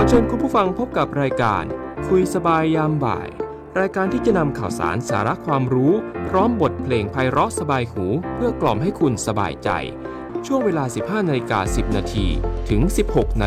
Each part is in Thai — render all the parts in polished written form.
อเชิญคุณผู้ฟังพบกับรายการคุยสบายยามบ่ายรายการที่จะนำข่าวสารสาระความรู้พร้อมบทเพลงไพเราะสบายหูเพื่อกล่อมให้คุณสบายใจช่วงเวลา 15:10 นาทีถึง 16:00 น.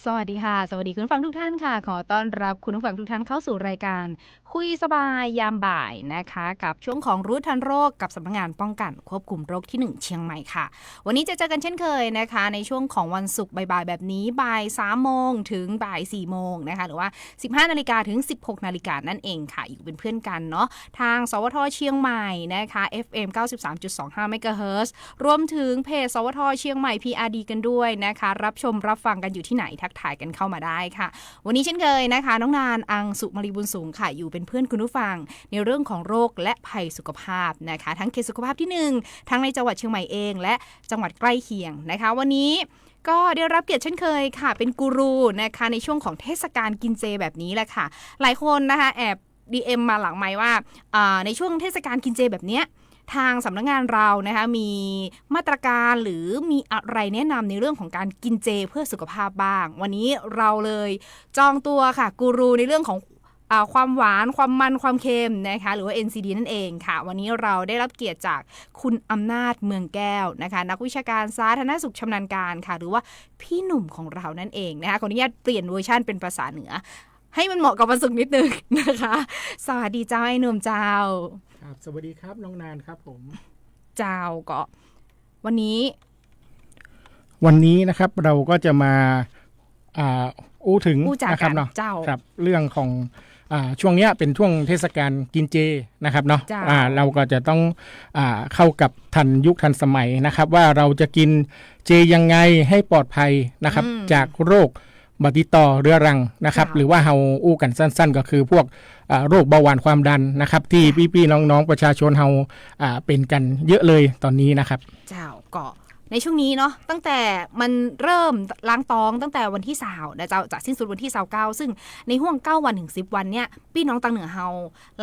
สวัสดีค่ะสวัสดีคุณผู้ฟังทุกท่านค่ะขอต้อนรับคุณผู้ฟังทุกท่านเข้าสู่รายการคุยสบายยามบ่ายนะคะกับช่วงของรู้ทันโรคกับสำนักงานป้องกันควบคุมโรคที่1เชียงใหม่ค่ะวันนี้จะเจอกันเช่นเคยนะคะในช่วงของวันศุกร์บ่ายๆแบบนี้บ่าย3 โมงถึงบ่าย4 โมงนะคะหรือว่า 15 นาฬิกาถึง 16 นาฬิกานั่นเองค่ะอยู่เป็นเพื่อนกันเนาะทางสวทเชียงใหม่นะคะ FM 93.25 เมกะเฮิรตซ์รวมถึงเพจสวทเชียงใหม่ PRD กันด้วยนะคะรับชมรับฟังกันอยู่ที่ไหนทักทายกันเข้ามาได้ค่ะวันนี้เช่นเคยนะคะน้องนานอังสุมารีบุญสูงค่ะอยู่เป็น เป็นเพื่อนคุณผู้ฟังในเรื่องของโรคและภัยสุขภาพนะคะทั้งเขตสุขภาพที่1ทั้งในจังหวัดเชียงใหม่เองและจังหวัดใกล้เคียงนะคะวันนี้ก็ได้รับเกียรติเช่นเคยค่ะเป็นกูรูนะคะในช่วงของเทศกาลกินเจแบบนี้แหละค่ะหลายคนนะคะแอบ DM มาหลังไมค์ว่าในช่วงเทศกาลกินเจแบบเนี้ยทางสำนักงานเรานะคะมีมาตรการหรือมีอะไรแนะนำในเรื่องของการกินเจเพื่อสุขภาพบ้างวันนี้เราเลยจองตัวค่ะกูรูในเรื่องของความหวานความมันความเค็มนะคะหรือว่า NCD นั่นเองค่ะวันนี้เราได้รับเกียรติจากคุณอำนาจเมืองแก้วนะคะนักวิชาการสาธารณสุขชำนาญการค่ะหรือว่าพี่หนุ่มของเรานั่นเองนะคะขออนุญาตเปลี่ยนเวอร์ชันเป็นภาษาเหนือให้มันเหมาะกับวันศุกร์นิดนึงนะคะสวัสดีเจ้าไอ้หนุ่มเจ้าครับสวัสดีครับน้องนานครับผมเจ้าก็วันนี้นะครับเราก็จะมาถึงนะครับเนาะเจ้าครับเรื่องของช่วงเนี้ยเป็นช่วงเทศกาลกินเจนะครับเนาะเราก็จะต้องเข้ากับทันยุคทันสมัยนะครับว่าเราจะกินเจยังไงให้ปลอดภัยนะครับจากโรคบาดติดต่อเรื้อรังนะครับหรือว่าเฮาอู้กันสั้นๆก็คือพวกโรคเบาหวานความดันนะครับที่พี่ๆน้องๆประชาชนเฮาเป็นกันเยอะเลยตอนนี้นะครับเจ้าก็ในช่วงนี้เนาะตั้งแต่มันเริ่มล้างตองตั้งแต่วันที่20นะเจ้าจะสิ้นสุดวันที่29ซึ่งในห่วง9วันถึง10วันเนี่ยพี่น้องต่างเหนือเฮา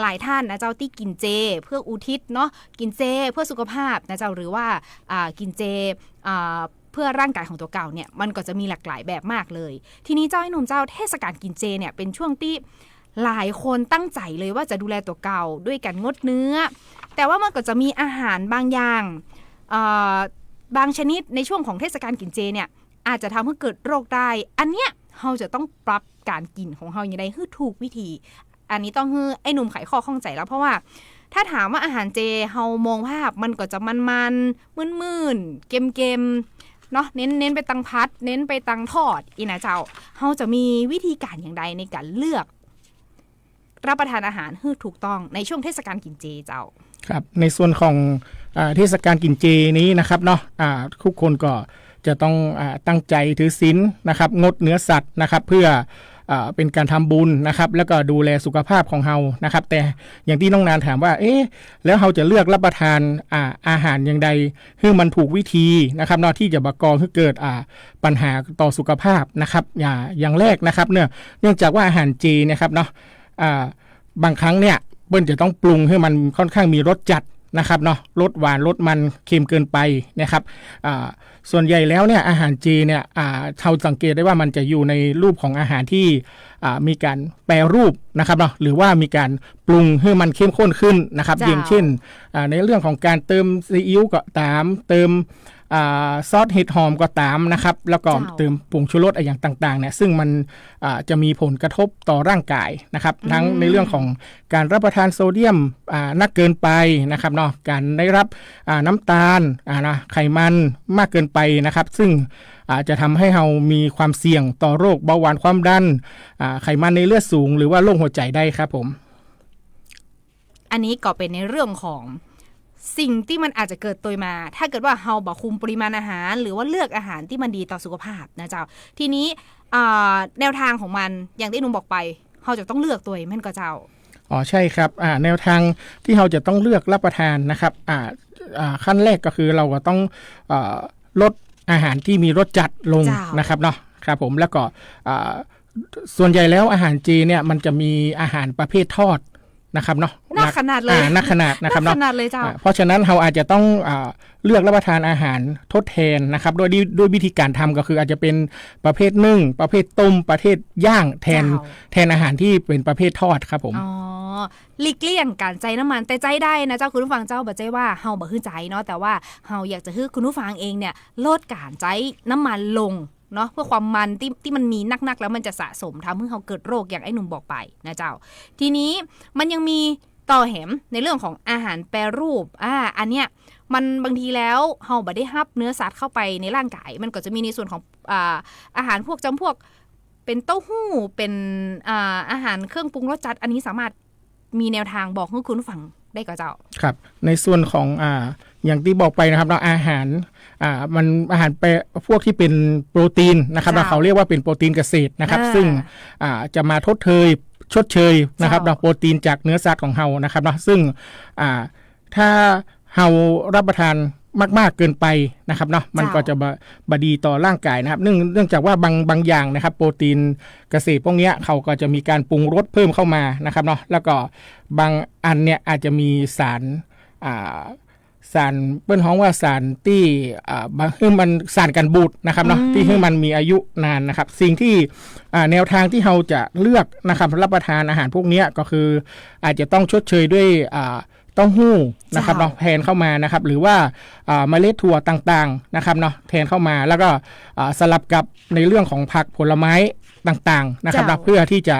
หลายท่านนะเจ้าที่กินเจเพื่ออุทิศเนาะกินเจเพื่อสุขภาพนะเจ้าหรือว่ากินเจเพื่อร่างกายของตัวเก่าเนี่ยมันก็จะมีหลากหลายแบบมากเลยทีนี้เจ้าไอ้หนุ่มเจ้าเทศกาลกินเจเนี่ยเป็นช่วงที่หลายคนตั้งใจเลยว่าจะดูแลตัวเก่าด้วยการงดเนื้อแต่ว่ามันก็จะมีอาหารบางอย่างบางชนิดในช่วงของเทศกาลกินเจเนี่ยอาจจะทำให้เกิดโรคได้อันเนี้ยเราจะต้องปรับการกินของเราอย่างไรให้ถูกวิธีอันนี้ต้องให้ไอ้หนุ่มไขข้อข้องใจแล้วเพราะว่าถ้าถามว่าอาหารเจเรามองภาพมันก็จะมันมืนๆเกมเนาะเน้นไปตังพัดเน้นไปตังทอดอีนะเจ้าเราจะมีวิธีการอย่างไรในการเลือกรับประทานอาหารให้ถูกต้องในช่วงเทศกาลกินเจเจ้าครับในส่วนของเทศกาลกินเจนี้นะครับเนาะทุกคนก็จะต้องตั้งใจถือศีลนะครับงดเนื้อสัตว์นะครับเพื่อเป็นการทำบุญนะครับแล้วก็ดูแลสุขภาพของเฮานะครับแต่อย่างที่น้องนานถามว่าแล้วเฮาจะเลือกรับประทานอาหารอย่างใดให้มันถูกวิธีนะครับเนาะที่จะก่อให้เกิดปัญหาต่อสุขภาพนะครับอย่างแรกนะครับเนื่องจากว่าอาหารเจนะครับเนาะบางครั้งเนี่ยเปิ้ลจะต้องปรุงให้มันค่อนข้างมีรสจัดนะครับเนาะรสหวานรสมันเค็มเกินไปนะครับส่วนใหญ่แล้วเนี่ยอาหารเจเนี่ยเราสังเกตได้ว่ามันจะอยู่ในรูปของอาหารที่มีการแปรรูปนะครับเนาะหรือว่ามีการปรุงให้มันเข้มข้นขึ้นนะครับอย่างเช่นในเรื่องของการเติมซีอิ๊วก็ตามเติมซอสเห็ดหอมก็ตามนะครับแล้วก็เติมผงชูรสอย่างต่างๆเนี่ยซึ่งมันจะมีผลกระทบต่อร่างกายนะครับทั้งในเรื่องของการรับประทานโซเดียมนักเกินไปนะครับเนาะการได้รับน้ำตาลไขมันมากเกินไปนะครับซึ่งจะทำให้เรามีความเสี่ยงต่อโรคเบาหวานความดันไขมันในเลือดสูงหรือว่าโรคหัวใจได้ครับผมอันนี้ก็เป็นในเรื่องของสิ่งที่มันอาจจะเกิดตัวมาถ้าเกิดว่าเราบ่คุมปริมาณอาหารหรือว่าเลือกอาหารที่มันดีต่อสุขภาพนะเจ้าทีนี้แนวทางของมันอย่างที่หนุ่มบอกไปเราจะต้องเลือกตัวแม่นก็เจ้าใช่ครับแนวทางที่เราจะต้องเลือกรับประทานนะครับขั้นแรกก็คือเราก็ต้องลดอาหารที่มีรสจัดลงนะครับเนาะครับผมแล้วก็ส่วนใหญ่แล้วอาหารจีเนี่ยมันจะมีอาหารประเภททอดนะครับเนาะน่าขนาดเลยน่าขนาดนะครับเนาะเพราะฉะนั้นเราอาจจะต้องเลือกรับประทานอาหารทดแทนนะครับด้วยวิธีการทำก็คืออาจจะเป็นประเภทนึ่งประเภทต้มประเภทย่างแทนอาหารที่เป็นประเภททอดครับผมหลีกเลี่ยงการใจน้ำมันแต่ใจได้นะเจ้าคุณผู้ฟังเจ้าบ่ใจว่าเฮาบ่ฮื้อใจเนาะแต่ว่าเฮาอยากจะฮื้อคุณผู้ฟังเองเนี่ยลดการใจน้ำมันลงเนาะเพื่อความมันที่มันมีนักๆแล้วมันจะสะสมทำให้เขาเกิดโรคอย่างไอ้หนุ่มบอกไปนะเจ้าทีนี้มันยังมีต่อแหมในเรื่องของอาหารแปรรูปอันเนี้ยมันบางทีแล้วเฮาบ่ได้รับเนื้อสัตว์เข้าไปในร่างกายมันก็จะมีในส่วนของอาหารพวกจำพวกเป็นเต้าหู้เป็นอาหารเครื่องปรุงรสจัดอันนี้สามารถมีแนวทางบอกให้คุณผู้ฟังได้ก็เจ้าครับในส่วนของอย่างที่บอกไปนะครับเราอาหารมันอาหารพวกที่เป็นโปรตีนนะครับเราเขาเรียกว่าเป็นโปรตีนเกษตรนะครับซึ่งจะมาทด ชดเชยนะครับเนาะโปรตีนจากเนื้อสัตว์ของเฮานะครับเนาะซึ่งถ้าเฮารับประทานมากๆเกินไปนะครับเนาะมันก็จะบดีต่อร่างกายนะครับเนื่องจากว่าบางอย่างนะครับโปรตีนเกษตรพวกนี้เขาก็จะมีการปรุงรสเพิ่มเข้ามานะครับเนาะแล้วก็บางอันเนี่ยอาจจะมีสารเปิ้นฮ้องว่าสารที่บางคือมันสารกันบูดนะครับเนาะที่ให้มันมีอายุนานนะครับสิ่งที่แนวทางที่เราจะเลือกนะครับรับประทานอาหารพวกนี้ก็คืออาจจะต้องชดเชยด้วยเต้าหู้นะครับเนาะแทนเข้ามานะครับหรือว่าเมล็ดถั่วต่างๆนะครับเนาะแทนเข้ามาแล้วก็สลับกับในเรื่องของผักผลไม้ต่างๆนะครับเพื่อที่จะ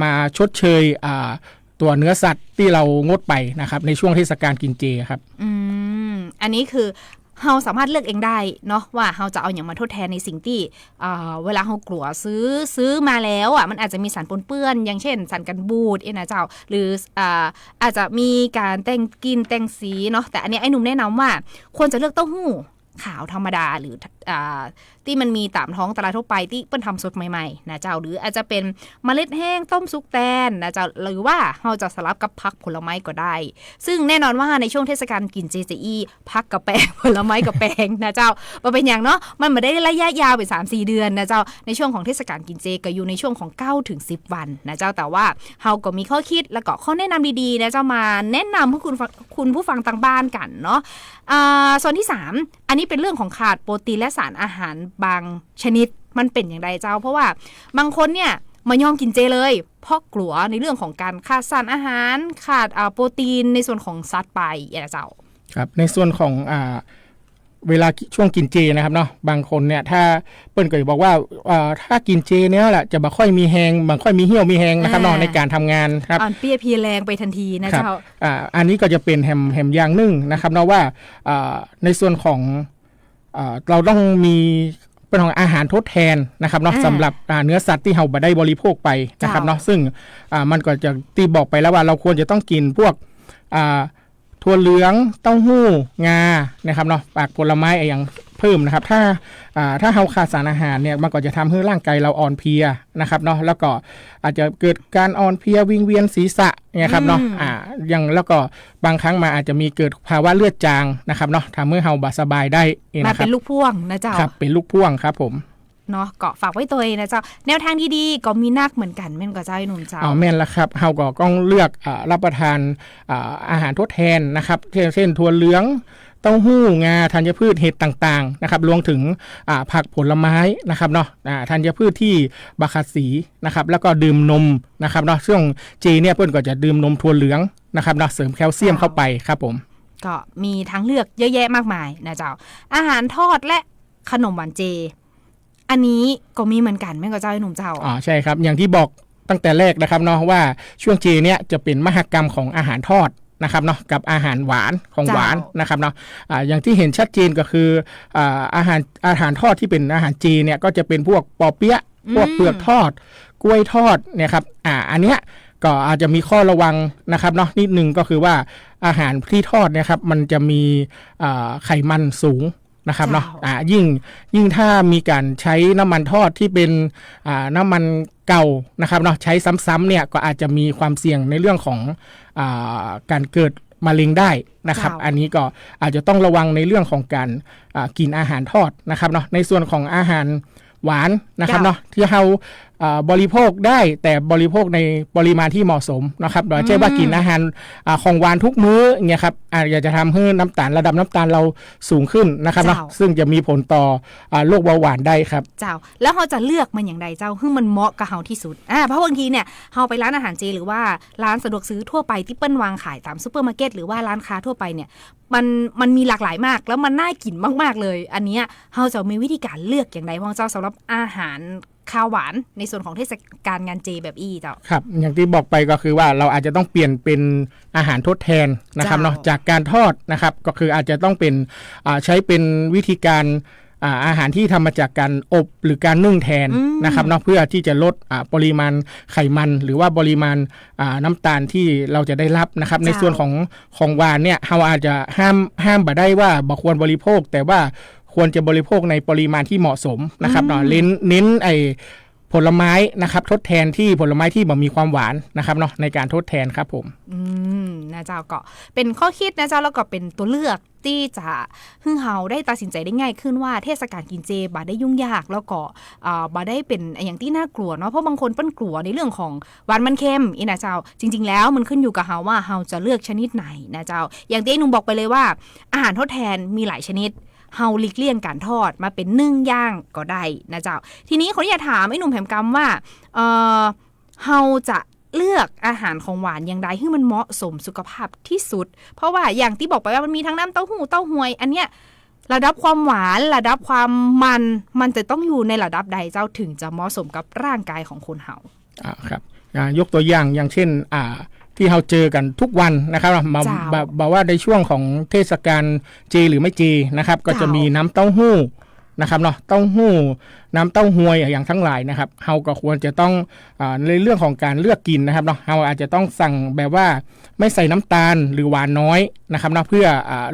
มาชดเชยตัวเนื้อสัตว์ที่เรางดไปนะครับในช่วงเทศกาลกินเจครับอันนี้คือเราสามารถเลือกเองได้เนาะว่าเราจะเอาอย่างมาทดแทนในสิ่งที่เวลาเรากลัวซื้อมาแล้วมันอาจจะมีสารปนเปื้อนอย่างเช่นสารกันบูดนะเจ้าหรืออาจจะมีการแต่งกลิ่นแต่งสีเนาะแต่อันนี้ไอ้หนุ่มแนะนำว่าควรจะเลือกเต้าหู้ขาวธรรมดาหรือที่มันมีตามท้องตลาดทั่วไปที่เปิ้นทำสดใหม่ๆนะเจ้าหรืออาจจะเป็นเมล็ดแห้งต้มซุกแตนนะเจ้าหรือว่าเราจะสลับกับผักผลไม้ก็ได้ซึ่งแน่นอนว่าในช่วงเทศกาลกินเจผักกับแป้งผลไม้กับแป้งนะเจ้ามันเป็นอย่างเนาะมันไม่ได้ระยะยาวไป 3-4 เดือนนะเจ้าในช่วงของเทศกาลกินเจก็อยู่ในช่วงของ 9-10 วันนะเจ้าแต่ว่าเราก็มีข้อคิดและก็ข้อแนะนำดีๆนะเจ้ามาแนะนำให้คุณผู้ฟังทางบ้านกันเนาะส่วนที่3อันนี้เป็นเรื่องของขาดโปรตีนและสารอาหารบางชนิดมันเป็นอย่างไรเจ้าเพราะว่าบางคนเนี่ยมายอมกินเจเลยเพราะกลัวในเรื่องของการขาดสารอาหารขาดโปรตีนในส่วนของสัตว์ไปเจ้าครับในส่วนของเวลาช่วงกินเจนะครับเนาะบางคนเนี่ยถ้าเปิ้นก็บอกว่าถ้ากินเจเนี่ยแหละจะบ่ค่อยมีแฮงบ่ค่อยมีเหี่ยวมีแฮงนะครับเนาะในการทำงานครับอ่อนเปี้ยเพลียแรงไปทันทีนะเจ้าอันนี้ก็จะเป็นแฮมอย่างนึงนะครับเนาะว่าในส่วนของเราต้องมีเป็นของอาหารทดแทนนะครับเนาะสำหรับเนื้อสัตว์ที่เราบ่ได้บริโภคไปนะครับเนาะซึ่งมันก็จะตีบอกไปแล้วว่าเราควรจะต้องกินพวกถั่วเหลืองเต้าหู้งานะครับเนาะผักผลไม้อย่างเพิ่มนะครับถ้าเราขาดสารอาหารเนี่ยมันก็จะทำให้ร่างกายเราอ่อนเพลียนะครับเนาะแล้วก็อาจจะเกิดการอ่อนเพลียวิงเวียนศีรษะเนี่ยครับเนาะอย่างแล้วก็บางครั้งมาอาจจะมีเกิดภาวะเลือดจางนะครับเนาะทำให้เราบ่สบายได้นะครับมาเป็นลูกพ่วงนะเจ้าครับเป็นลูกพ่วงครับผมเนาะก็ฝากไว้ตัวเองนะเจ้าแนวทางดีๆก็มีนักเหมือนกันแม่นก็เจ้าหนุ่มเจ้าแม่นแล้วครับเฮาก็ต้องเลือกรับประทานอาหารทดแทนนะครับเช่นถั่วเหลืองเต้าหู้งาธัญพืชเห็ดต่างๆนะครับรวมถึงผักผลไม้นะครับเนาะธัญพืชที่บาคัดสีนะครับแล้วก็ดื่มนมนะครับเนาะช่วงเจเนี่ยเพิ่นก็จะดื่มนมถั่วเหลืองนะครับเนาะเสริมแคลเซียมเข้าไปครับผมก็มีทางเลือกเยอะแยะมากมายนะเจ้าอาหารทอดและขนมหวานเจอันนี้ก็มีเหมือนกันแม่ก็เจ้าหนุ่มเจ้าใช่ครับอย่างที่บอกตั้งแต่แรกนะครับเนาะว่าช่วงเจเนี่ยจะเป็นมหกรรมของอาหารทอดนะครับเนาะกับอาหารหวานของหวานนะครับเนาะอย่างที่เห็นชัดเจนก็คืออาหารทอดที่เป็นอาหารจีนเนี่ยก็จะเป็นพวกปอเปี๊ยะพวกเปลือกทอดกล้วยทอดเนี่ยครับอันเนี้ยก็อาจจะมีข้อระวังนะครับเนาะนิดนึงก็คือว่าอาหารที่ทอดเนี่ยครับมันจะมีไขมันสูงนะครับเนาะยิ่งถ้ามีการใช้น้ำมันทอดที่เป็นน้ำมันเก่านะครับเนาะใช้ซ้ำๆเนี่ยก็อาจจะมีความเสี่ยงในเรื่องของการเกิดมะเร็งได้นะครับอันนี้ก็อาจจะต้องระวังในเรื่องของการกินอาหารทอดนะครับเนาะในส่วนของอาหารหวานนะครับเนาะที่เราบริโภคได้แต่บริโภคในปริมาณที่เหมาะสมนะครับโดยใช่ว่ากินอาหารของหวานทุกมื้ออย่างเงี้ยครับอยากจะทำให้น้ำตาลระดับน้ำตาลเราสูงขึ้นนะครับเนาะซึ่งจะมีผลต่อโรคเบาหวานได้ครับเจ้าแล้วเราจะเลือกมันอย่างไรเจ้าให้มันเหมาะกับเราที่สุดเพราะบางทีเนี่ยเราไปร้านอาหารเจหรือว่าร้านสะดวกซื้อทั่วไปที่เปิ้ลวางขายตามซุปเปอร์มาร์เก็ตหรือว่าร้านค้าทั่วไปเนี่ยมันมีหลากหลายมากแล้วมันน่ากินมากๆเลยอันนี้เราจะมีวิธีการเลือกอย่างไรพ่อเจ้าสำหรับอาหารข้าวหวานในส่วนของเทศกาลงานเจแบบเจ้าครับอย่างที่บอกไปก็คือว่าเราอาจจะต้องเปลี่ยนเป็นอาหารทดแทนนะครับเนาะจากการทอดนะครับก็คืออาจจะต้องเป็นใช้เป็นวิธีการอาหารที่ทำมาจากการอบหรือการนึ่งแทนนะครับเนาะเพื่อที่จะลดปริมาณไขมันหรือว่าปริมาณน้ำตาลที่เราจะได้รับนะครับในส่วนของหวานเนี่ยเราอาจจะห้ามบ่ได้ว่าบ่ควรบริโภคแต่ว่าควรจะบริโภคในปริมาณที่เหมาะสมนะครับเนาะเน้น ผลไม้นะครับทดแทนที่ผลไม้ที่บ่มีความหวานนะครับเนาะในการทดแทนครับผมนะเจ้าก็เป็นข้อคิดนะเจ้าแล้วก็เป็นตัวเลือกที่จะให้เฮาได้ตัดสินใจได้ง่ายขึ้นว่าเทศกาลกินเจบ่ได้ยุ่งยากแล้วก็บ่ได้เป็นอย่างที่น่ากลัวเนาะเพราะบางคนเปิ้นกลัวในเรื่องของหวานมันเค็มอีนะเจ้าจริงๆแล้วมันขึ้นอยู่กับเฮาว่าเฮาจะเลือกชนิดไหนนะเจ้าอย่างที่หนุ่มบอกไปเลยว่าอาหารทดแทนมีหลายชนิดเฮาหลีกเลี่ยงการทอดมาเป็นนึ่งย่างก็ได้นะเจ้าทีนี้ขออนุญาตถามไอ้หนุ่มแหมกำว่าเฮาจะเลือกอาหารของหวานอย่างใดให้มันเหมาะสมสุขภาพที่สุดเพราะว่าอย่างที่บอกไปว่ามันมีทั้งน้ำเต้าหู้เต้าหวยอันเนี้ยระดับความหวานระดับความมันจะต้องอยู่ในระดับใดเจ้าถึงจะเหมาะสมกับร่างกายของคนเฮาครับยกตัวอย่างเช่นที่เราเจอกันทุกวันนะครับบอกว่าในช่วงของเทศกาลเจหรือไม่เจนะครับก็จะมีน้ำเต้าหู้นะครับเนาะเต้าหู้น้ำเต้าหวยอย่างทั้งหลายนะครับเราก็ควรจะต้องในเรื่องของการเลือกกินนะครับเนาะเราอาจจะต้องสั่งแบบว่าไม่ใส่น้ำตาลหรือหวานน้อยนะครับเนาะเพื่อ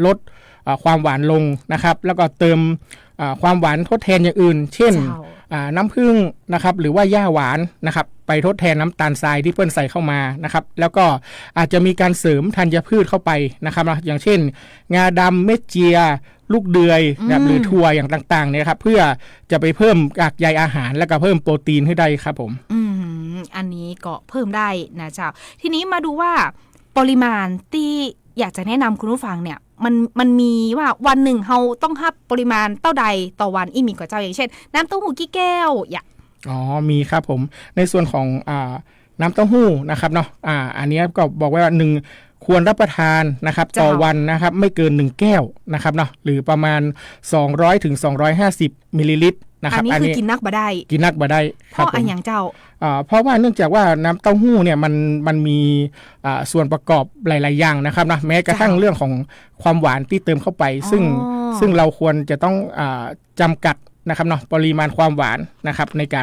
ลดความหวานลงนะครับแล้วก็เติมความหวานทดแทนอย่างอื่นเช่นน้ำผึ้งนะครับหรือว่าหญ้าหวานนะครับไปทดแทนน้ำตาลทรายที่เปิ้นใส่เข้ามานะครับแล้วก็อาจจะมีการเสริมธัญพืชเข้าไปนะครับอย่างเช่นงาดำเม็ดเจียลูกเดือยหรือถั่วอย่างต่างๆเนี่ยครับเพื่อจะไปเพิ่มกากใยอาหารและก็เพิ่มโปรตีนให้ได้ครับผมอันนี้ก็เพิ่มได้นะเจ้าทีนี้มาดูว่าปริมาณที่อยากจะแนะนำคุณผู้ฟังเนี่ยมันมีว่าวันหนึ่งเราต้องรับปริมาณเท่าใดต่อวันอีมีกว่าเจ้าอย่างเช่นน้ำเต้าหู้กี่แก้วมีครับผมในส่วนของน้ำเต้าหู้นะครับเนาะอันนี้ก็บอกไว้ว่า1ควรรับประทานนะครับต่อวันนะครับไม่เกิน1แก้วนะครับเนาะหรือประมาณ200ถึง250มิลลิลิตรนะครับอันนี้คือกินนักบ่ได้เพราะอย่างเจ้าเพราะว่าเนื่องจากว่าน้ำเต้าหู้เนี่ยมันมีส่วนประกอบหลายๆอย่างนะครับนะแม้กระทั่งเรื่องของความหวานที่เติมเข้าไปซึ่งเราควรจะต้องจำกัดนะครับเนาะปริมาณความหวานนะครับในก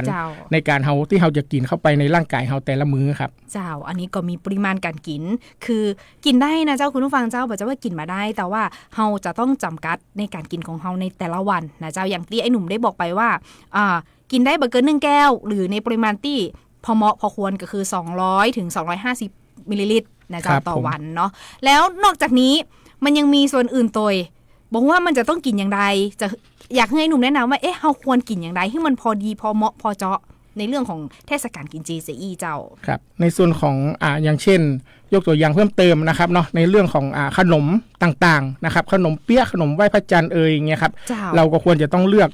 ารเฮาที่เฮาจะกินเข้าไปในร่างกายเฮาแต่ละมื้อครับเจ้าอันนี้ก็มีปริมาณการกินคือกินได้นะเจ้าคุณผู้ฟังเจ้าบอกจะว่ากินมาได้แต่ว่าเฮาจะต้องจำกัดในการกินของเฮาในแต่ละวันนะเจ้าอย่างที่ไอ้หนุ่มได้บอกไปว่ากินได้บ่เกิน1แก้วหรือในปริมาณที่พอเหมาะพอควรก็คือ200ถึง250มิลลิลิตรนะเจ้าต่อวันเนาะแล้วนอกจากนี้มันยังมีส่วนอื่นตัวบอกว่ามันจะต้องกินอย่างไรจะอยากให้หนุ่มแนะนำว่าเฮาควรกินอย่างไรให้มันพอดีพอเหมาะพอเจาะในเรื่องของเทศกาลกินเจเสียเจ้าครับในส่วนของอย่างเช่นยกตัวอย่างเพิ่มเติมนะครับเนาะในเรื่องของขนมต่างๆนะครับขนมเปี๊ยะขนมไหว้พระจันทร์เอ่ยอย่างเงี้ยครับเราก็ควรจะต้องเลือก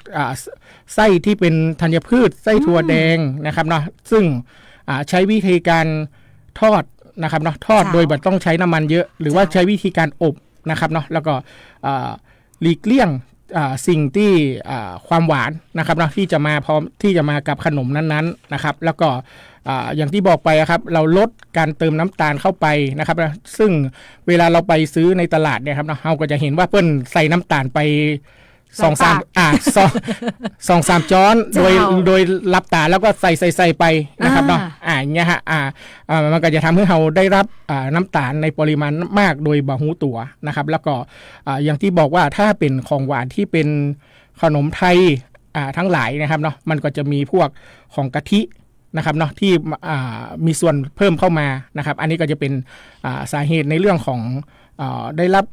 ไส้ที่เป็นธัญพืชไส้ถั่วแดงนะครับเนาะซึ่งใช้วิธีการทอดนะครับเนาะทอดโดยไม่ต้องใช้น้ำมันเยอะหรือว่าใช้วิธีการอบนะครับเนาะแล้วก็หลีกเลี่ยงสิ่งที่ความหวานนะครับเนาะที่จะมากับขนมนั้นๆนะครับแล้วก็อย่างที่บอกไปครับเราลดการเติมน้ำตาลเข้าไปนะครับซึ่งเวลาเราไปซื้อในตลาดเนี่ยครับเราก็จะเห็นว่าเปิ้นใส่น้ำตาลไป2-3 ช้อนโดยรับตาแล้วก็ใส่ไปนะครับเนาะอย่างเงี้ยฮะมันก็จะทำให้เราได้รับน้ำตาลในปริมาณมากโดยบ่ฮู้ตัวนะครับแล้วก็อย่างที่บอกว่าถ้าเป็นของหวานที่เป็นขนมไทยทั้งหลายนะครับเนาะมันก็จะมีพวกของกะทินะครับเนาะที่มีส่วนเพิ่มเข้ามานะครับอันนี้ก็จะเป็นสาเหตุในเรื่องของได้รับ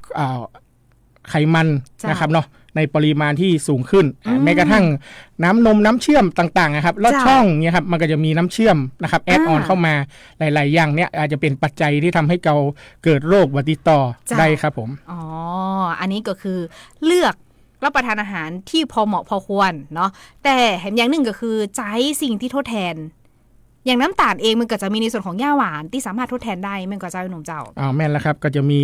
ไขมันนะครับเนาะในปริมาณที่สูงขึ้นแม้กระทั่งน้ำนมน้ำเชื่อมต่างๆนะครับลอดช่องเนี่ยครับมันก็จะมีน้ำเชื่อมนะครับแอดออนเข้ามาหลายๆอย่างเนี่ยอาจจะเป็นปัจจัยที่ทำให้เราเกิดโรควัติต่อได้ครับผมอันนี้ก็คือเลือกรับประทานอาหารที่พอเหมาะพอควรเนาะแต่แถมอย่างหนึ่งก็คือใช้สิ่งที่ทดแทนอย่างน้ำตาลเองมันก็จะมีในส่วนของหญ้าหวานที่สามารถทดแทนได้มันก็จะหนุ่มเจ้าแม่นแล้วครับก็จะมี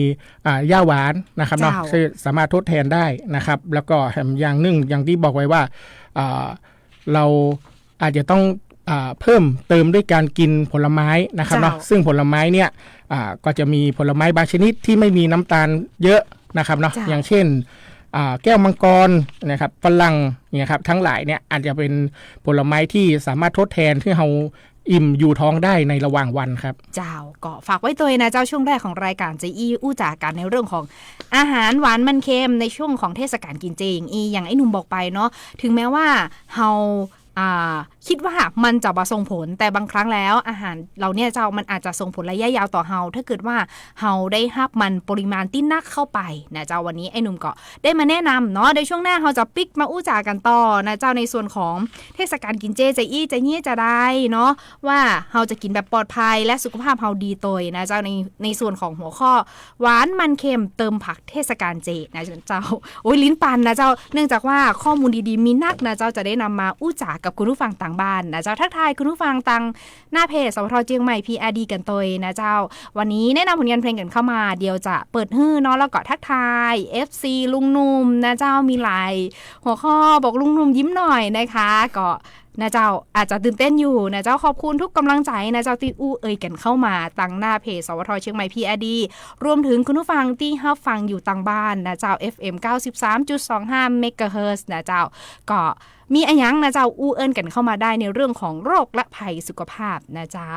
หญ้าหวานนะครับเนาะที่สามารถทดแทนได้นะครับแล้วก็แถมอย่างหนึ่งอย่างที่บอกไว้ว่าเราอาจจะต้องเพิ่มเติมด้วยการกินผลไม้นะครับเนาะซึ่งผลไม้เนี่ยก็จะมีผลไม้บางชนิดที่ไม่มีน้ำตาลเยอะนะครับเนาะอย่างเช่นแก้วมังกรนะครับฝรั่งเนี่ยครับทั้งหลายเนี่ยอาจจะเป็นผลไม้ที่สามารถทดแทนที่เราอิ่มอยู่ท้องได้ในระหว่างวันครับเจ้าก็ฝากไว้ตัวนะเจ้าช่วงแรกของรายการจะอู้จากกันในเรื่องของอาหารหวานมันเค็มในช่วงของเทศกาลกินเจอย่างไอ้หนุ่มบอกไปเนาะถึงแม้ว่าเฮา คิดว่ามันจะบ่ส่งผลแต่บางครั้งแล้วอาหารเราเนี่ยเจ้ามันอาจจะส่งผลระยะยาวต่อเฮาถ้าเกิดว่าเฮาได้รับมันปริมาณที่นักเข้าไปนะเจ้าวันนี้ไอ้หนุ่มก็ได้มาแนะนำเนาะในช่วงหน้าเฮาจะปิกมาอู้จากันต่อนะเจ้าในส่วนของเทศกาลกินเจจะอี้จะเงี้ยจะได้เนาะว่าเฮาจะกินแบบปลอดภัยและสุขภาพเฮาดีโตยนะเจ้าในส่วนของหัวข้อหวานมันเค็มเติมผักเทศกาลเจนะเจ้าโอ้ยลิ้นปันนะเจ้าเนื่องจากว่าข้อมูลดีๆมีนักนะเจ้าจะได้นำมาอู้จากับคุณผู้ฟังต่างบ้านนะเจ้าทักทายคุณผู้ฟังตังหน้าเพจสวทเจียงใหม่ PRD กันตัวนะเจ้าวันนี้แนะนำผลงานเพลงกันเข้ามาเดี๋ยวจะเปิดฮื้อเนาะแล้วก็ทักทาย FC ลุงนุ่มนะเจ้ามีหลายหัวข้อบอกลุงนุ่มยิ้มหน่อยนะคะก็นะเจ้าอาจจะตื่นเต้นอยู่นะเจ้าขอบคุณทุกกำลังใจนะเจ้าที่อู้เอ่ยกันเข้ามาตังหน้าเพจสวทเชียงใหม่ PRD รวมถึงคุณผู้ฟังที่รับฟังอยู่ต่างบ้านนะเจ้า FM 93.25 MHz นะเจ้าก็มีอันยังนะเจ้าอู้เอิ้นกันเข้ามาได้ในเรื่องของโรคและภัยสุขภาพนะเจ้า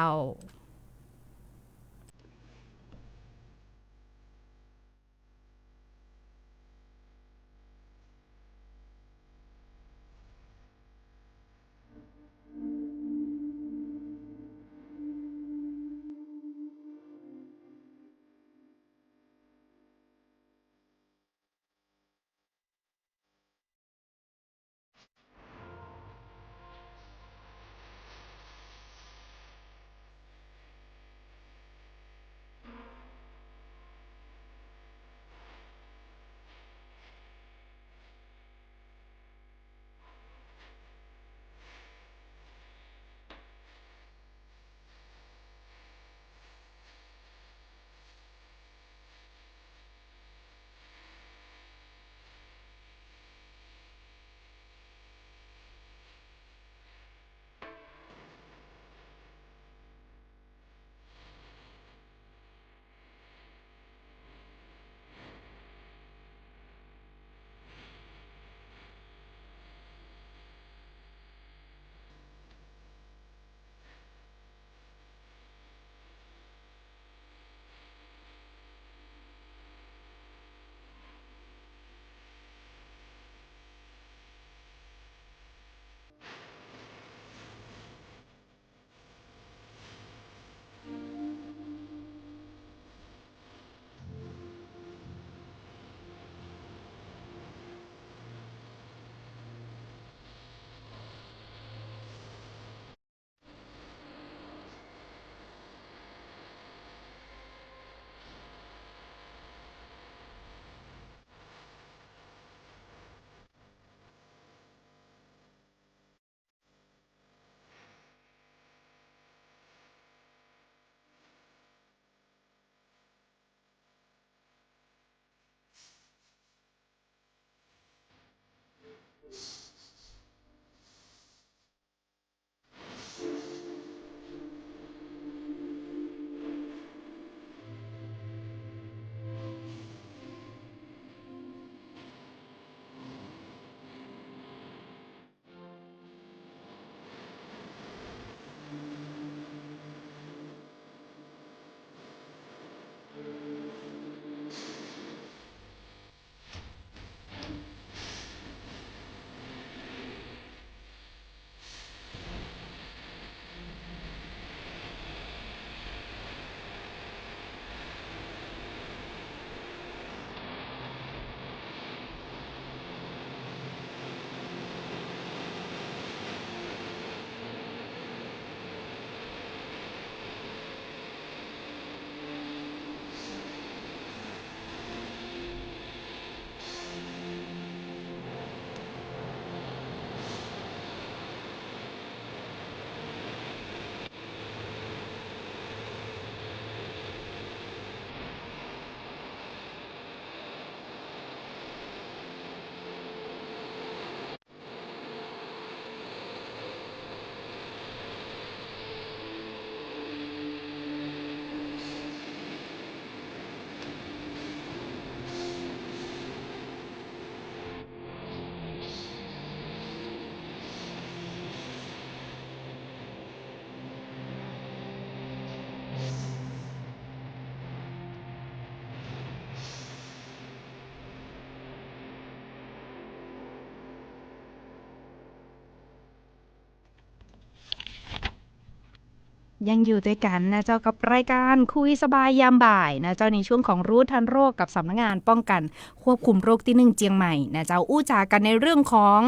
ยังอยู่ด้วยกันนะเจ้ากับรายการคุยสบายยามบ่ายนะเจ้าในช่วงของรู้ทันโรคกับสำนักงานป้องกันควบคุมโรคที่1เจียงใหม่นะเจ้าอู้จากันในเรื่องของ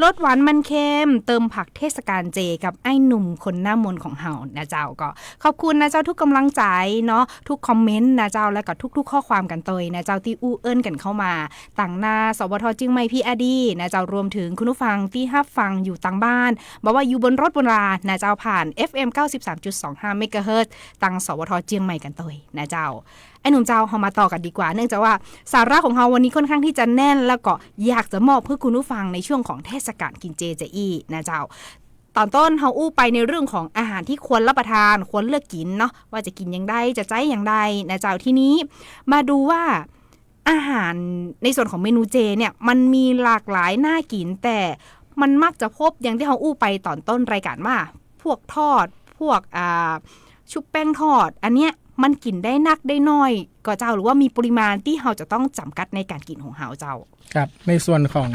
ลดหวานมันเค็มเติมผักเทศกาลเจกับไอ้หนุ่มคนหน้ามนต์ของเฮานะเจ้าก็ขอบคุณนะเจ้าทุกกำลังใจเนาะทุกคอมเมนต์นะเจ้าและก็ทุกๆข้อความกันเตยนะเจ้าที่อู้เอิ้นกันเข้ามาต่างหน้าสวทเจียงใหม่พี่อดีนะเจ้ารวมถึงคุณผู้ฟังที่ฮับฟังอยู่ต่างบ้านบอกว่าอยู่บนรถบนรานะเจ้าผ่าน FM 93.25 เมกะเฮิรตซ์ตังสวทเจียงใหม่กันเตยนะเจ้าไอ้หนุ่มเจ้าเฮามาต่อกันดีกว่าเนื่องจากว่าสาระของเฮาวันนี้ค่อนข้างที่จะแน่นแล้วก็อยากจะมอบเพื่อคุณผู้ฟังในช่วงของเทศกาลกินเจจะอี้นะเจ้าตอนต้นเฮาอู้ไปในเรื่องของอาหารที่ควรรับประทานควรเลือกกินเนาะว่าจะกินอย่างใดจะใจอย่างใดนะเจ้าทีนี้มาดูว่าอาหารในส่วนของเมนูเจเนี่ยมันมีหลากหลายน่ากินแต่มันมักจะพบอย่างที่เฮาอู้ไปตอนต้นรายการว่าพวกทอดพวกชุบแป้งทอดอันเนี้ยมันกินได้นักได้น้อยก็เจ้าหรือว่ามีปริมาณที่เราจะต้องจำกัดในการกินของเราเจ้าครับในส่วนของ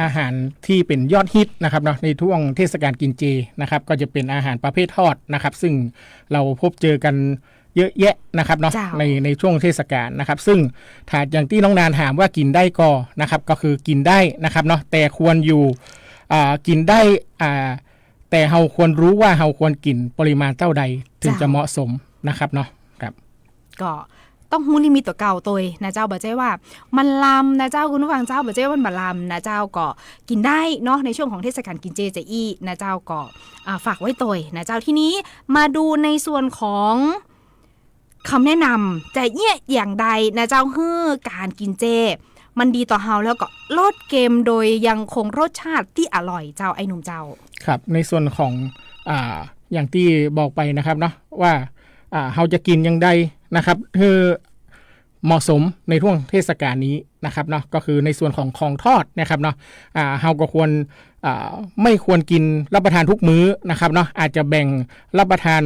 อาหารที่เป็นยอดฮิตนะครับเนาะในช่วงเทศกาลกินเจนะครับก็จะเป็นอาหารประเภททอดนะครับซึ่งเราพบเจอกันเยอะแยะนะครับเนาะในช่วงเทศกาลนะครับซึ่งถ้าอย่างที่น้องนานถามว่ากินได้ก็นะครับก็คือกินได้นะครับเนาะแต่ควรอยู่กินได้แต่เราควรรู้ว่าเราควรกินปริมาณเท่าใดถึงจะเหมาะสมนะครับเนาะครับก็ต้องฮู้ลิมิตตัวเก่าตัวนะเจ้าบ่ใจว่ามันลำนะเจ้าคุณผู้ฟังเจ้าบ่ใจว่ามันบ่ลำนะเจ้าก็กินได้เนาะในช่วงของเทศกาลกินเจจะอี้นะเจ้าก็ฝากไว้ตัวนะเจ้าทีนี้มาดูในส่วนของคำแนะนำจะเนี่ยอย่างใดนะเจ้าการกินเจมันดีต่อเฮาแล้วก็ลดเกมโดยยังคงรสชาติที่อร่อยเจ้าไอ้หนุ่มเจ้าครับในส่วนของอย่างที่บอกไปนะครับเนาะว่าเฮาจะกินอย่างใดนะครับคือเหมาะสมในช่วงเทศกาลนี้นะครับเนาะก็คือในส่วนของทอดนะครับเนาะเฮาก็ควรไม่ควรกินรับประทานทุกมื้อนะครับเนาะอาจจะแบ่งรับประทาน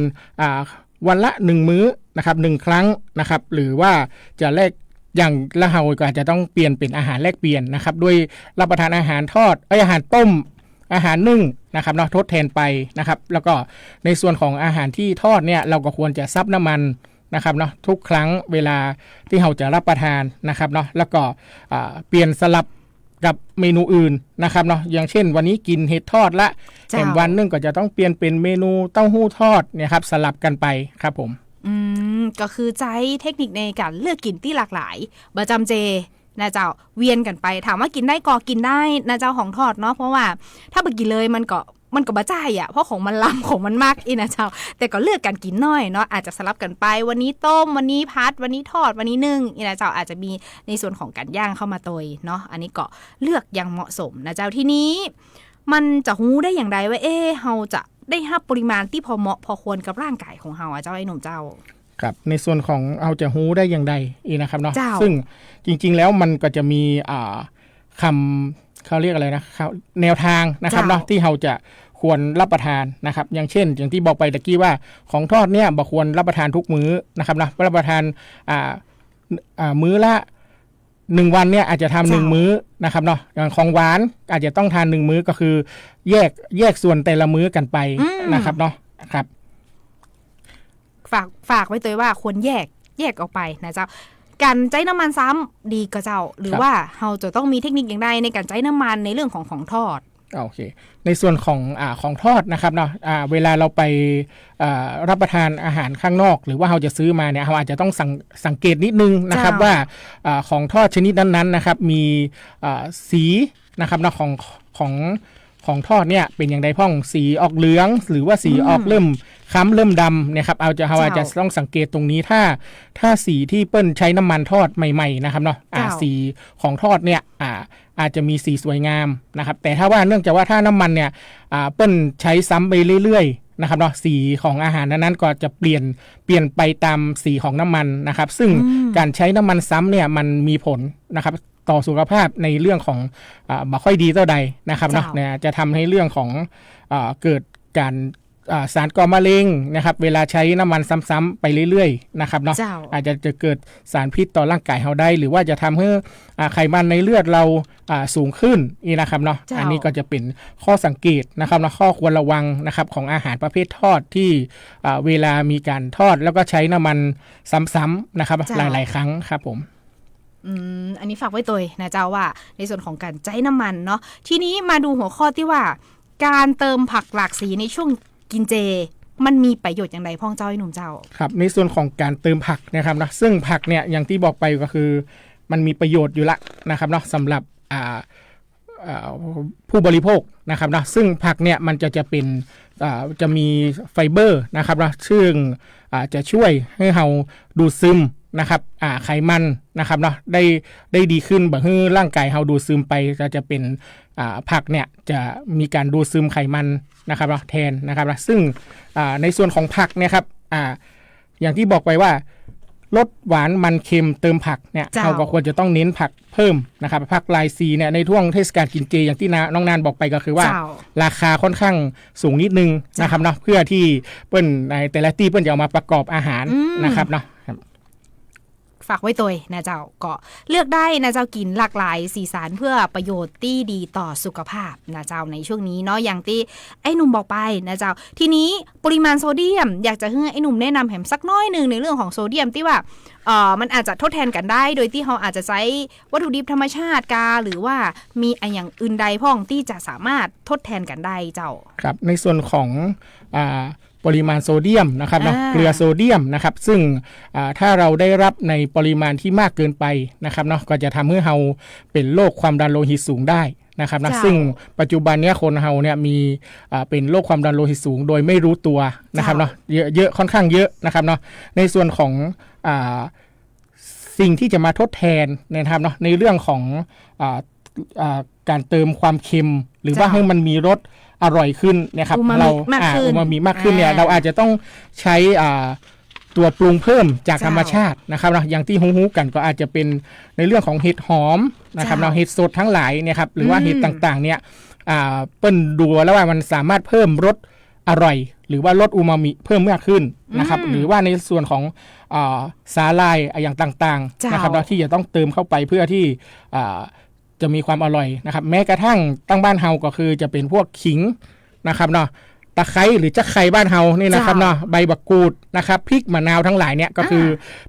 วันละ1มื้อนะครับ1ครั้งนะครับหรือว่าจะแลกอย่างละเฮาก็อาจจะต้องเปลี่ยนเป็นอาหารแลกเปลี่ยนนะครับด้วยรับประทานอาหารทอดอาหารต้มอาหารนึ่งนะครับเนาะทดแทนไปนะครับแล้วก็ในส่วนของอาหารที่ทอดเนี่ยเราก็ควรจะซับน้ำมันนะครับเนาะทุกครั้งเวลาที่เราจะรับประทานนะครับเนาะแล้วก็เปลี่ยนสลับกับเมนูอื่นนะครับเนาะอย่างเช่นวันนี้กินเห็ดทอดละแต่วันนึงก็จะต้องเปลี่ยนเป็นเมนูเต้าหู้ทอดเนี่ยครับสลับกันไปครับผมก็คือใช้เทคนิคในการเลือกกินที่หลากหลายประจำเจนะเจ้าเวียนกันไปถามว่ากินได้ก็กินได้นะเจ้าของทอดเนาะเพราะว่าถ้าไปกินเลยมันก็บ่จ่ายเพราะของมันล้ำของมันมากอีนะเจ้าแต่ก็เลือกกันกินน้อยเนาะอาจจะสลับกันไปวันนี้ต้มวันนี้พัดวันนี้ทอดวันนี้นึ่งอีนะเจ้าอาจจะมีในส่วนของการย่างเข้ามาตยเนาะอันนี้ก็เลือกอย่างเหมาะสมนะเจ้าทีนี้มันจะฮู้ได้อย่างไรว่าเฮาจะได้รับปริมาณที่พอเหมาะพอควรกับร่างกายของเฮาเจ้าไอ้หนุ่มเจ้าครับในส่วนของเอาจะฮู้ได้อย่างใดอีนะครับเนาะซึ่งจริงๆแล้วมันก็จะมีคำเขาเรียกอะไรนะแนวทางนะครับเนาะที่เราจะควรรับประทานนะครับอย่างเช่นอย่างที่บอกไปตะกี้ว่าของทอดเนี่ยบ่ควรรับประทานทุกมื้อนะครับนะรับประทานมื้อละ1วันเนี่ยอาจจะทำ1มื้อนะครับเนาะอย่างของหวานอาจจะต้องทาน1มื้อก็คือแยกส่วนแต่ละมื้อกันไปนะครับเนาะครับฝากไว้ตัวว่าควรแยกออกไปนะเจ้าการใช้น้ำมันซ้ำดีก็เจ้าหรือว่าเราจะต้องมีเทคนิคอย่างใดในการใช้น้ำมันในเรื่องของทอดโอเคในส่วนของทอดนะครับเนาะเวลาเราไปรับประทานอาหารข้างนอกหรือว่าเราจะซื้อมาเนี่ยเราอาจจะต้องสังเกตนิดนึงนะครับว่าของทอดชนิดนั้นๆนะครับมีสีนะครับเนาะของทอดเนี่ยเป็นอย่างใดพ่องสีออกเหลืองหรือว่าสีออกเริ่มค้ำเริ่มดำเนี่ยครับเราอาจจะต้องสังเกตตรงนี้ถ้าสีที่เปิ้ลใช้น้ำมันทอดใหม่ๆนะครับเนาะสีของทอดเนี่ยอาจจะมีสีสวยงามนะครับแต่ถ้าว่าเนื่องจากว่าถ้าน้ำมันเนี่ยเปิ้ลใช้ซ้ำไปเรื่อยๆนะครับเนาะสีของอาหารนั้นก็จะเปลี่ยนไปตามสีของน้ำมันนะครับซึ่งการใช้น้ำมันซ้ำเนี่ยมันมีผลนะครับต่อสุขภาพในเรื่องของบ่ค่อยดีเท่าใดนะครับเนาะเนี่ยจะทำให้เรื่องของเกิดการ สารก่อมะเร็งนะครับเวลาใช้น้ำมันซ้ำๆไปเรื่อยๆนะครับเนาะ เจ้า อาจจะเกิดสารพิษต่อร่างกายเราได้หรือว่าจะทำให้ไขมันในเลือดเราสูงขึ้นนี่นะครับเนาะ เจ้า อันนี้ก็จะเป็นข้อสังเกตนะครับเนาะข้อควรระวังนะครับของอาหารประเภททอดที่เวลามีการทอดแล้วก็ใช้น้ำมันซ้ำๆนะครับหลายๆครั้งครับผม อันนี้ฝากไว้ตัวนะเจ้าว่าในส่วนของการใช้น้ำมันเนาะทีนี้มาดูหัวข้อที่ว่า การเติมผักหลากสีในช่วงกินเจ มันมีประโยชน์อย่างไรพ่องเจ้าไอ้หนุ่มเจ้า ครับในส่วนของการเติมผักนะครับนะซึ่งผักเนี่ยอย่างที่บอกไปก็คือมันมีประโยชน์อยู่ละนะครับเนาะสำหรับผู้บริโภคนะครับนะซึ่งผักเนี่ยมันจะเป็นจะมีไฟเบอร์นะครับนะซึ่งจะช่วยให้เราดูดซึมนะครับไขมันนะครับเนาะได้ดีขึ้นแบบให้ร่างกายเราดูดซึมไปจะเป็นผักเนี่ยจะมีการดูดซึมไขมันนะครับเนาะแทนนะครับนะซึ่งในส่วนของผักเนี่ยครับอย่างที่บอกไปว่าลดหวานมันเค็มเติมผักเนี่ยเราก็ควรจะต้องเน้นผักเพิ่มนะครับผักลายซีเนี่ยในช่วงเทศกาลกินเจอย่างที่น้องนานบอกไปก็คือว่าราคาค่อนข้างสูงนิดนึงนะครับเนาะเพื่อที่เปิ้นในแต่ละที่เปิ้นจะเอามาประกอบอาหารนะครับเนาะฝากไว้ตัวนะเจ้าก็เลือกได้นะเจ้ากินหลากหลายสีสันเพื่อประโยชน์ที่ดีต่อสุขภาพนะเจ้าในช่วงนี้เนาะอย่างที่ไอ้หนุ่มบอกไปนะเจ้าทีนี้ปริมาณโซเดียมอยากจะให้ไอ้หนุ่มแนะนำแหมสักน้อยนึงในเรื่องของโซเดียมที่ว่ามันอาจจะทดแทนกันได้โดยที่เราอาจจะใช้วัตถุดิบธรรมชาติกาหรือว่ามีอย่างอื่นใดพ้องที่จะสามารถทดแทนกันได้เจ้าครับในส่วนของปริมาณโซเดียมนะครับเนาะเกลือโซเดียมนะครับซึ่งถ้าเราได้รับในปริมาณที่มากเกินไปนะครับเนาะก็จะทำให้เราเป็นโรคความดันโลหิตสูงได้นะครับนะซึ่งปัจจุบันนี้คนเราเนี่ยมีเป็นโรคความดันโลหิตสูงโดยไม่รู้ตัวนะครับเนาะเยอะค่อนข้างเยอะนะครับเนาะในส่วนของสิ่งที่จะมาทดแทนนะครับเนาะในเรื่องของการเติมความเค็มหรือว่าให้มันมีรสอร่อยขึ้นนะครับเราอูมามิมากขึ้นเนี่ยเราอาจจะต้องใช้ตัวปรุงเพิ่มจากธรรมชาตินะครับเนาะอย่างที่ฮู้กันก็อาจจะเป็นในเรื่องของเห็ดหอมนะครับเนาะเห็ดสดทั้งหลายเนี่ยครับหรือว่าเห็ดต่างๆเนี่ยเปิ้นดูแล้วว่ามันสามารถเพิ่มรสอร่อยหรือว่ารสอูมามิเพิ่มมากขึ้นนะครับหรือว่าในส่วนของสาหร่ายอย่างต่างๆนะครับเนาะที่จะต้องเติมเข้าไปเพื่อที่จะมีความอร่อยนะครับแม้กระทั่งตั้งบ้านเฮาก็คือจะเป็นพวกขิงนะครับเนาะตะไคร้หรือจักไคร้บ้านเฮานี่นะครับเนาะใบบักกูดนะครับพริกมะนาวทั้งหลายเนี่ยก็คือ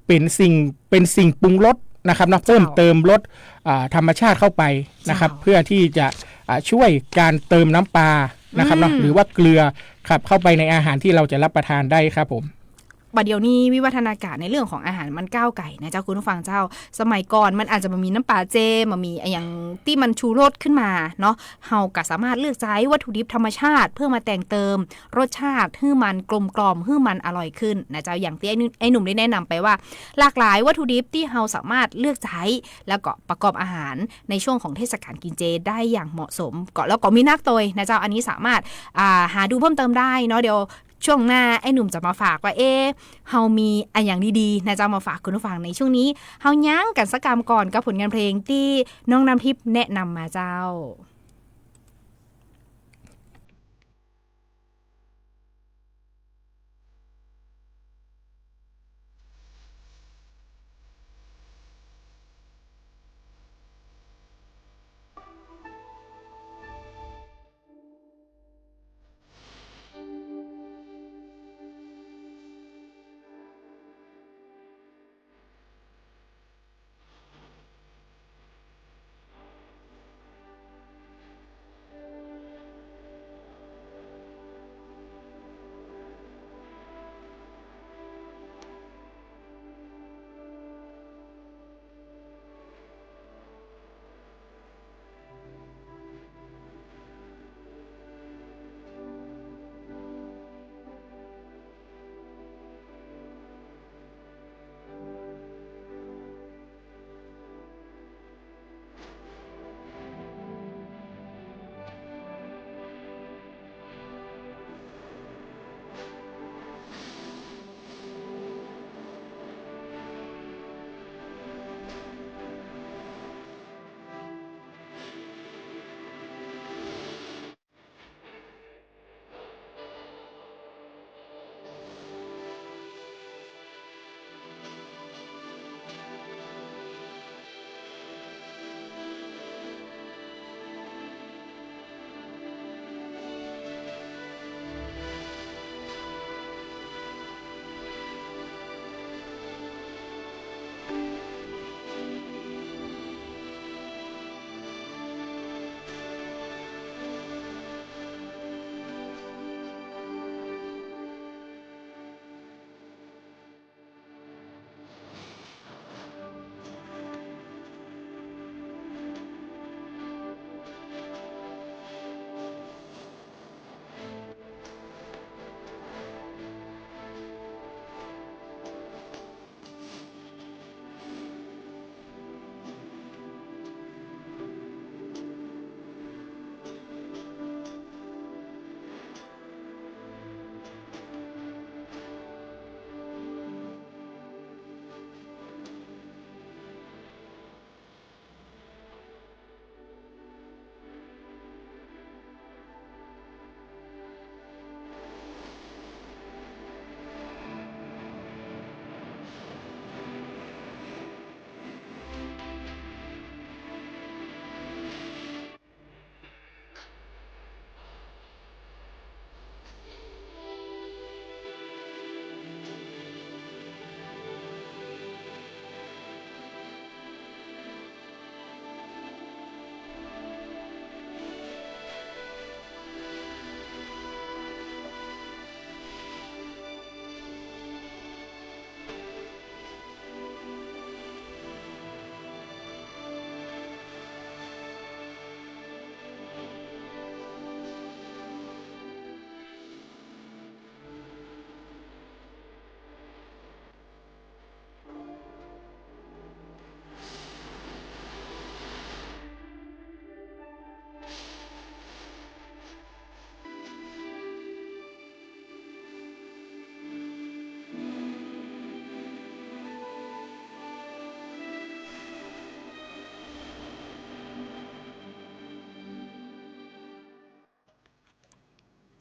เป็นสิ่งปรุงรสนะครับเนาะเพิ่มเติมรสธรรมชาติเข้าไปนะครับเพื่อที่จะช่วยการเติมน้ำปลานะครับเนาะหรือว่าเกลือครับเข้าไปในอาหารที่เราจะรับประทานได้ครับผมบัดเดี๋ยวนี้วิวัฒนาการในเรื่องของอาหารมันก้าวไก่นะเจ้าคุณผู้ฟังเจ้าสมัยก่อนมันอาจจะมีน้ำปลาเจมันมีอย่างที่มันชูรสขึ้นมาเนาะเฮาก็สามารถเลือกใช้วัตถุดิบธรรมชาติเพื่อมาแต่งเติมรสชาติให้มันกลมกล่อมให้มันอร่อยขึ้นนะเจ้าอย่างที่ไอ้หนุ่มได้แนะนำไปว่าหลากหลายวัตถุดิบที่เฮาสามารถเลือกใช้แล้วก็ประกอบอาหารในช่วงของเทศกาลกินเจได้อย่างเหมาะสมก็แล้วก็มีนักตัวนะเจ้าอันนี้สามารถหาดูเพิ่มเติมได้เนาะเดี๋ยวช่วงหน้าไอ้หนุ่มจะมาฝากว่าเฮามีอย่างดีๆนะจะมาฝากคุณผู้ฟังในช่วงนี้เฮายั้งกันสักกรรมก่อนกับผลงานเพลงที่น้องน้ำทิพย์แนะนำมาเจ้า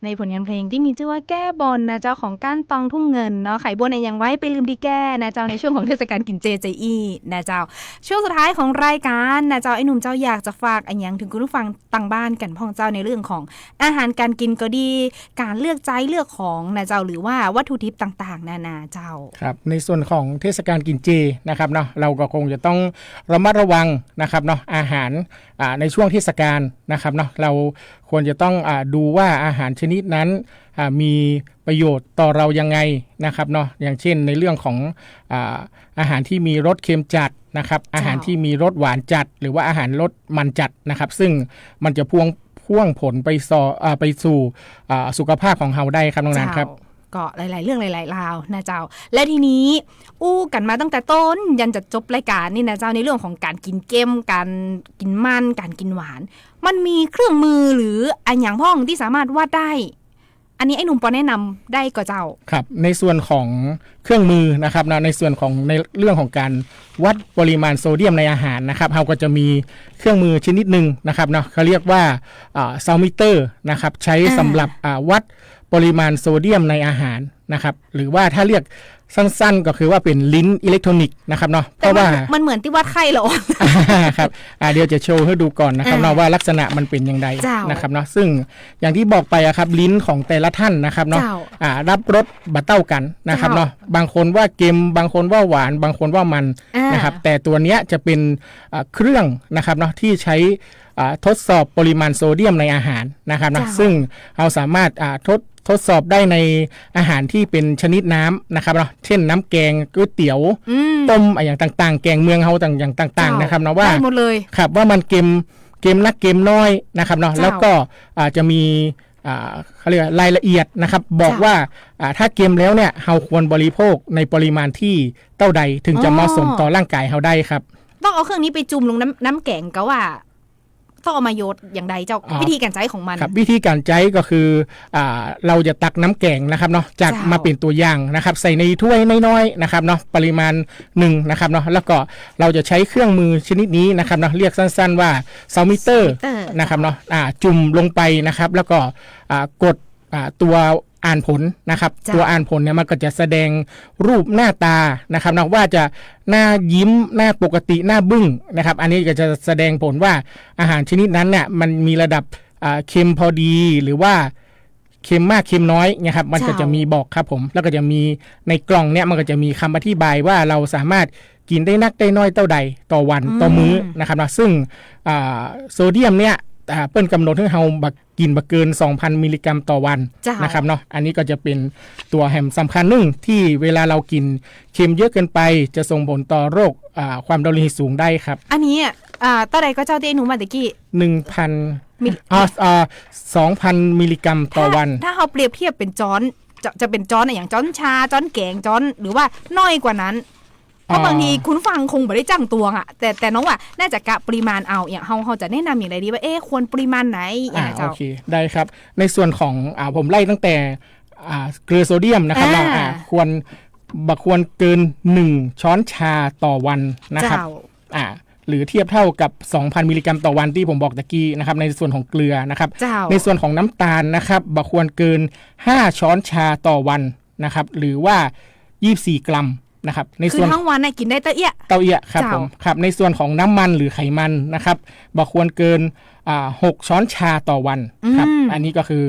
ในผลงานเพลงที่มีชื่อว่าแก้บนนะเจ้าของก้านตองทุ่งเงินเนาะไขบนเนี่ยยังไว้ไปลืมดีแก้นะเจ้าในช่วงของเทศกาลกินเจเจอีนะเจ้าช่วงสุดท้ายของรายการนะเจ้าไอ้หนุ่มเจ้าอยากจะฝากอันยังถึงคุณผู้ฟังต่างบ้านกันพ่องเจ้าในเรื่องของอาหารการกินก็ดีการเลือกใจเลือกของนะเจ้าหรือว่าวัตถุดิบต่างๆนานาเจ้าครับในส่วนของเทศกาลกินเจนะครับเนาะเราก็คงจะต้องระมัดระวังนะครับเนาะอาหารในช่วงเทศกาลนะครับเนาะเราควรจะต้องดูว่าอาหารชนิดนั้นมีประโยชน์ต่อเรายังไงนะครับเนาะอย่างเช่นในเรื่องของอาหารที่มีรสเค็มจัดนะครับอาหารที่มีรสหวานจัดหรือว่าอาหารรสมันจัดนะครับซึ่งมันจะพ่วงผลไปสู่สุขภาพของเราได้ครับน้องนันครับก็หลายๆเรื่องหลายๆราวนะเจ้าและทีนี้อู้กันมาตั้งแต่ต้นยันจะจบรายการนี่นะเจ้าในเรื่องของการกินเค็มการกินมันการกินหวานมันมีเครื่องมือหรืออันอย่างพ่องที่สามารถวาดได้อันนี้ไอ้หนุ่มปอแนะนำได้ก็เจ้าครับในส่วนของเครื่องมือนะครับในส่วนของในเรื่องของการวัดปริมาณโซเดียมในอาหารนะครับเราก็จะมีเครื่องมือชนิดหนึ่งนะครับเนาะเขาเรียกว่าซาวมิเตอร์นะครับใช้สำหรับวัดปริมาณโซเดียมในอาหารนะครับหรือว่าถ้าเรียกสั้นๆก็คือว่าเป็นลิ้นอิเล็กทรอนิกส์นะครับเนาะเพราะว่ามันเหมือนที่วัดไข้เหรอ ครับเดี๋ยวจะโชว์ให้ดูก่อนนะครับเนาะว่าลักษณะมันเป็นอย่างไรนะครับเนาะซึ่งอย่างที่บอกไปครับลิ้นของแต่ละท่านนะครับเนาะรับรสบะเต้ากันนะครับเนาะบางคนว่าเค็มบางคนว่าหวานบางคนว่ามันนะครับแต่ตัวเนี้ยจะเป็นเครื่องนะครับเนาะที่ใช้ทดสอบปริมาณโซเดียมในอาหารนะครับนะซึ่งเราสามารถทดสอบได้ในอาหารที่เป็นชนิดน้ำนะครับเนาะเช่นน้ำแกงก๋วยเตี๋ยวต้มอย่างต่างๆแกงเมืองเฮาอย่างต่างๆนะครับนะว่าหมดเลยครับว่ามันเค็มนักเค็มน้อยนะครับเนาะแล้วก็จะมีเขาเรียกรายละเอียดนะครับบอกว่าถ้าเค็มแล้วเนี่ยเราควรบริโภคในปริมาณที่เท่าใดถึงจะเหมาะสมต่อร่างกายเราได้ครับต้องเอาเครื่องนี้ไปจุ่มลงน้ำแกงก็ว่าต้องเอามาโยดอย่างใดเจ้าวิธีการใช้ของมันครับวิธีการใช้ก็คือเราจะตักน้ำแกงนะครับเนาะจากมาเป็นตัวอย่างนะครับใส่ในถ้วยน้อยๆนะครับเนาะปริมาณ1นะครับเนาะแล้วก็เราจะใช้เครื่องมือชนิดนี้นะครับเนาะเรียกสั้นๆว่าซาวมิเตอร์นะครับเนาะจุ่มลงไปนะครับแล้วก็กดตัวอ่านผลนะครับตัวอ่านผลเนี่ยมันก็จะแสดงรูปหน้าตานะครับนะว่าจะหน้ายิ้มหน้าปกติหน้าบึ้งนะครับอันนี้ก็จะแสดงผลว่าอาหารชนิดนั้นเนี่ยมันมีระดับเค็มพอดีหรือว่าเค็มมากเค็มน้อยนะครับมันก็จะมีบอกครับผมแล้วก็จะมีในกล่องเนี่ยมันก็จะมีคำอธิบายว่าเราสามารถกินได้นักได้น้อยเท่าใดต่อวันต่อมื้อนะครับนะซึ่งโซเดียมเนี่ยเปิ้นกำหนดให้เรากินบ่เกิน 2,000 มิลลิกรัมต่อวันนะครับเนาะอันนี้ก็จะเป็นตัวแหมสำคัญนึงที่เวลาเรากินเค็มเยอะเกินไปจะส่งผลต่อโรคความดันโลหิตสูงได้ครับอันนี้ต่อใดก็เจ้าที่หนูมาตะกี้ 2,000 มิลลิกรัมต่อวันถ้าเราเปรียบเทียบเป็นจ้อนจะเป็นจ้อนอย่างจ้อนชาจ้อนแกงจ้อนหรือว่าน้อยกว่านั้นเพราะบางทีคุณฟังคงไม่ได้จังตวงแต่น้องว่าน่าจะกะปริมาณเอาอย่างเขาจะแนะนำอย่างไรดีว่าควรปริมาณไหนอย่างเจ้าโอเคได้ครับในส่วนของผมไล่ตั้งแต่เกลือโซเดียมนะครับควรเกิน1ช้อนชาต่อวันนะครับหรือเทียบเท่ากับ 2,000 มิลลิกรัมต่อวันที่ผมบอกตะกี้นะครับในส่วนของเกลือนะครับในส่วนของน้ำตาลนะครับบ่ควรเกิน5ช้อนชาต่อวันนะครับหรือว่า24กรัมนะครับในส่วนทั้งวันกินได้เต้าเอี้ยครับผมครับในส่วนของน้ำมันหรือไขมันนะครับบ่ควรเกิน6ช้อนชาต่อวันครับอันนี้ก็คือ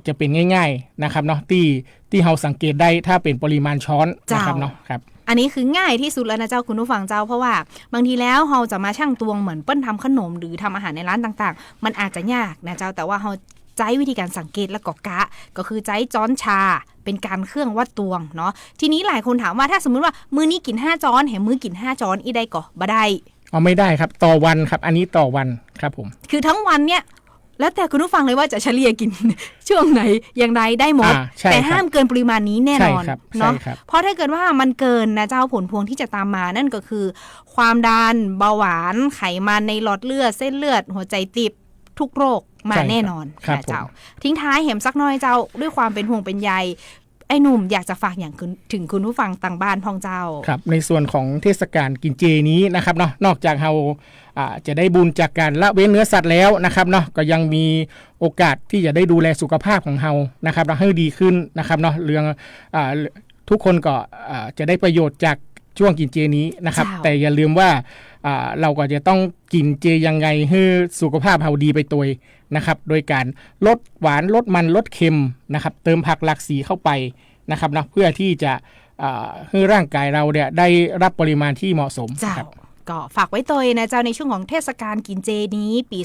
จะเป็นง่ายๆนะครับเนาะที่เราสังเกตได้ถ้าเป็นปริมาณช้อนนะครับเนาะครับอันนี้คือง่ายที่สุดแล้วนะเจ้าคุณผู้ฟังเจ้าเพราะว่าบางทีแล้วเราจะมาชั่งตวงเหมือนเปิ้นทำขนมหรือทำอาหารในร้านต่างๆมันอาจจะยากนะเจ้าแต่ว่าเราใช้วิธีการสังเกตและก็คือใช้จ้อนชาเป็นการเครื่องวัดตวงเนาะทีนี้หลายคนถามว่าถ้าสมมติว่ามื้อนี้กิน5ช้อนแถมมื้อกิน5ช้อนอีได้ก็บ่ได้ไม่ได้ครับต่อวันครับอันนี้ต่อวันครับผมคือทั้งวันเนี่ยแล้วแต่คุณผู้ฟังเลยว่าจะเฉลี่ยกินช่วงไหนอย่างไรได้หมดแต่ห้ามเกินปริมาณนี้แน่นอนเนาะเพราะถ้าเกิดว่ามันเกินนะเจ้าผลพวงที่จะตามมานั่นก็คือความดันเบาหวานไขมันในหลอดเลือดเส้นเลือดหัวใจตีบทุกโรคมาแน่นอนนะเจ้าทิ้งท้ายแหมสักน้อยเจ้าด้วยความเป็นห่วงเป็นใย ไอ้หนุ่มอยากจะฝากอย่างถึงคุณผู้ฟังต่างบ้านพองเจ้าครับในส่วนของเทศกาลกินเจนี้นะครับเนาะนอกจากเราจะได้บุญจากการละเว้นเนื้อสัตว์แล้วนะครับเนาะก็ยังมีโอกาสที่จะได้ดูแลสุขภาพของเรานะครับให้ดีขึ้นนะครับเนาะเรื่องทุกคนก็จะได้ประโยชน์จากช่วงกินเจนี้นะครับแต่อย่าลืมว่าเราก็จะต้องกินเจยังไงให้สุขภาพเราดีไปตัวนะครับโดยการลดหวานลดมันลดเค็มนะครับเติมผักหลากสีเข้าไปนะครับนะเพื่อที่จะให้ร่างกายเราเนี่ยได้รับปริมาณที่เหมาะสมครับก็ฝากไว้ตัวนะเจ้าในช่วงของเทศกาลกินเจนี้ปี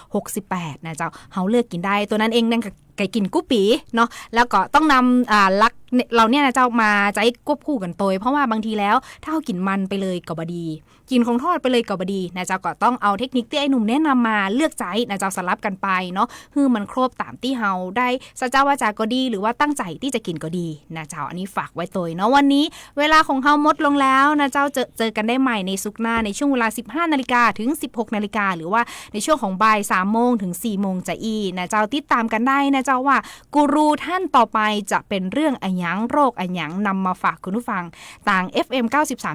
2568 นะเจ้าเฮาเลือกกินได้ตัวนั้นเองนั่นไก่กินกู้ปีเนาะแล้วก็ต้องนำลักเราเนี่ยนะเจ้ามาใจควบคู่กันตัวเพราะว่าบางทีแล้วถ้าเรากินมันไปเลยก็บ่ดีกินของทอดไปเลยก็บ่ดีนะเจ้าก็ต้องเอาเทคนิคที่ไอ้หนุ่มแนะนำมาเลือกใจนะเจ้าสลับกันไปเนาะคือมันครบตามที่เฮาได้สัจจาวาจาก็ดีหรือว่าตั้งใจที่จะกินก็ดีนะเจ้าอันนี้ฝากไว้ตัวเนาะวันนี้เวลาของเฮาหมดลงแล้วนะเจ้าเจอกันได้ใหม่ในศุกร์หน้าในช่วงเวลา 15:00 นถึง 16:00 นหรือว่าในช่วงของบ่าย 3:00 นถึง 4:00 นจะนะเจ้าติดตามกันได้นะเจ้าว่ากูรูท่านต่อไปจะเป็นเรื่องอะหยังโรคอะหยังนำมาฝากคุณผู้ฟังต่าง FM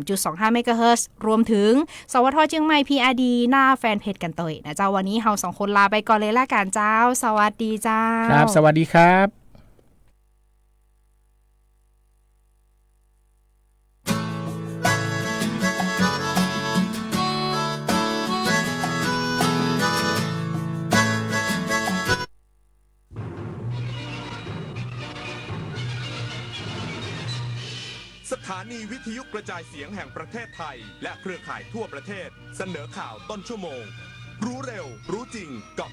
93.25 เมกะเฮิรตซ์รวมถึงสวทเชียงใหม่ PRD หน้าแฟนเพจกันตัวนะเจ้าวันนี้เฮา2คนลาไปก่อนเลยละกันเจ้าสวัสดีเจ้าครับสวัสดีครับสถานีวิทยุกระจายเสียงแห่งประเทศไทยและเครือข่ายทั่วประเทศเสนอข่าวต้นชั่วโมงรู้เร็วรู้จริงกับ